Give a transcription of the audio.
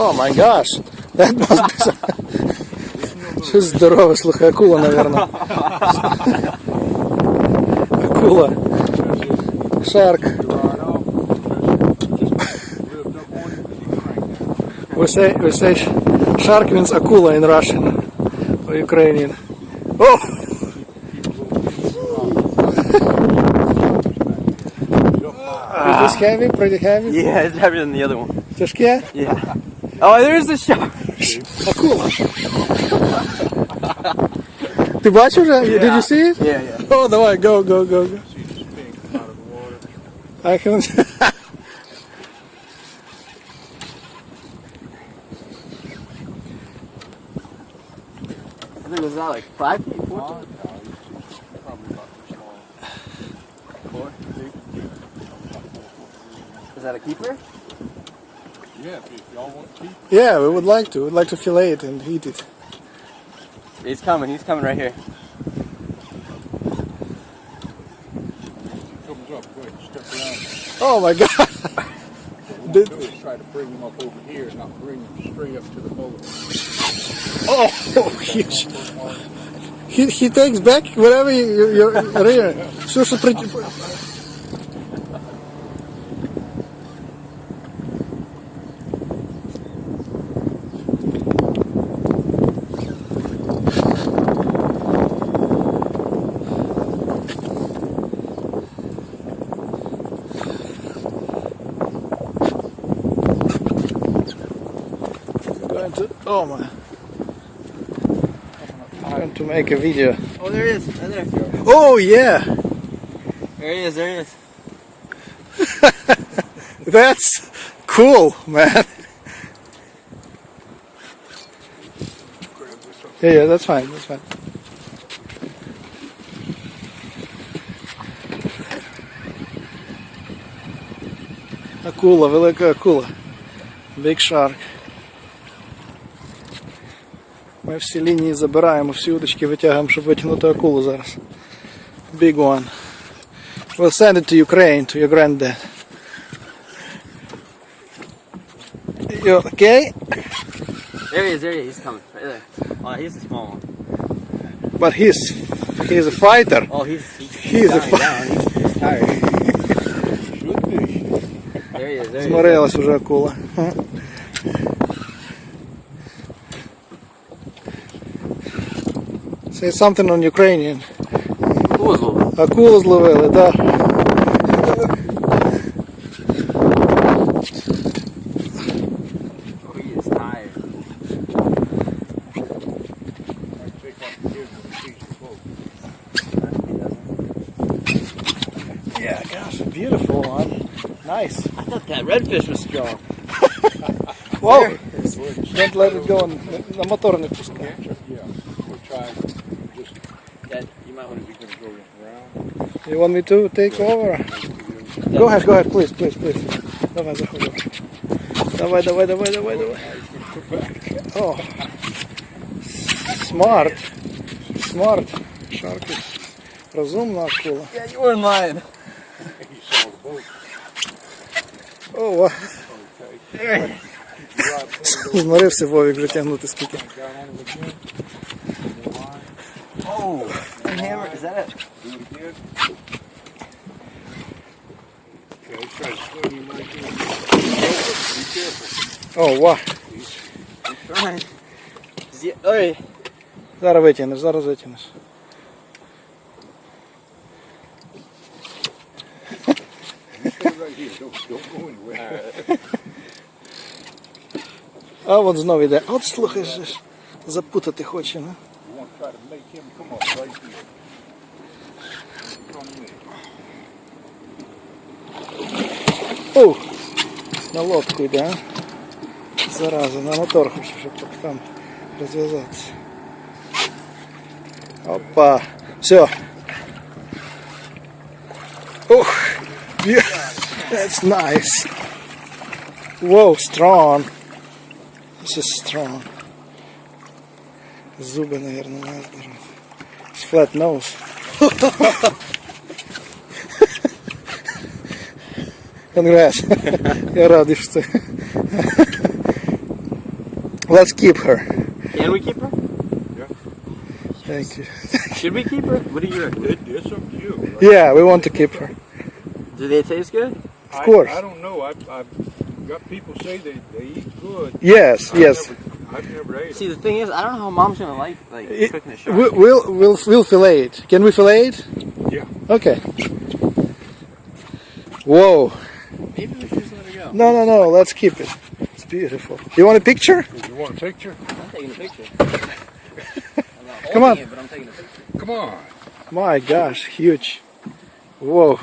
Oh my gosh, that must be so... Что здорово, слухай, акула, наверное. Акула. Shark. We say shark means akula in Russian or Ukrainian. Oh! Is this heavy? Pretty heavy? Yeah, it's heavier than the other one. Тяжкие? Yeah. Oh, there's the shark. Акула. Ты бачишь уже? Yeah. Did you see it? Yeah, yeah. Oh, давай, go. I haven't. I think it was that like 5 feet, 4 feet? Probably about this long. 4, 3. Is that a keeper? Yeah, if y'all want to keep. Yeah, we would like to. We'd like to fillet it and eat it. He's coming right here. Comes up, go ahead, step around. Oh my God! So what we'll do is try to bring him up over here, not bring him straight up to the boat. Oh, huge! He takes back whatever you're rear. Все, что Oh my! I'm going to make a video. Oh, there he is. Right there. Oh yeah! There he is. There he is. That's cool, man. Yeah, that's fine. That's fine. Акула, велика акула. Big shark. Ми всі лінії забираємо, всі удочки витягуємо, щоб витягнути акулу зараз. Big one. We'll send it to Ukraine, to your granddad. You okay? There he is. He's coming. Right there. Oh, he's the small one. But he's a fighter. Oh, he's a down. He's tired. There he is. Зморилась уже акула. Say something on Ukrainian. Акулу зловили, да. Oh, he is tired. Yeah, gosh, beautiful one. Nice. I thought that redfish was strong. Whoa! Don't let it go на мотор не пускай. Yeah, we'll try just That you might want to be going to go around. You want me to take over? Go ahead, please. Давай, заходи. Давай. Oh. Smart. Shark is розумна акула. Yeah, you were in line. He saw the boat. Oh, wow. Okay. Зморився Вовік вже тягнути скільки. Down on him again. The line. Oh, and hammer. Is that it? Do it again. Okay, try to swing him right there. Be careful. Oh, wow. I'm trying. Oi. Зараз витягнеш. Stay right here. Don't go anywhere. А от знову йде. От слухай, запутати хоче, ну. You want to try to make him come up right here. Come in. О, на лодку йде, а? Зараза, на мотор хочу, щоб там розв'язатися. Опа, все. Ух, that's nice. Whoa, strong. This is strong. Зубы, наверное, надо держать. Flat nose. Congrats. Я радий, що це. Let's keep her. Can we keep her? Thank you. Should we keep her? What do you reckon? It's up to you. Yeah, we want to keep her. Do they taste good? Of course. I don't know. I've got people say they eat good. Yes, yes. I've never ate See, them. the thing is, I don't know how mom's gonna like cooking a shark. We'll fillet it. Can we fillet it? Yeah. Okay. Whoa. Maybe we should just let her go. No. Let's keep it. It's beautiful. You want a picture? You want a picture? I'm taking a picture. Come on. But I'm taking a picture. Come on. My gosh, huge. Whoa.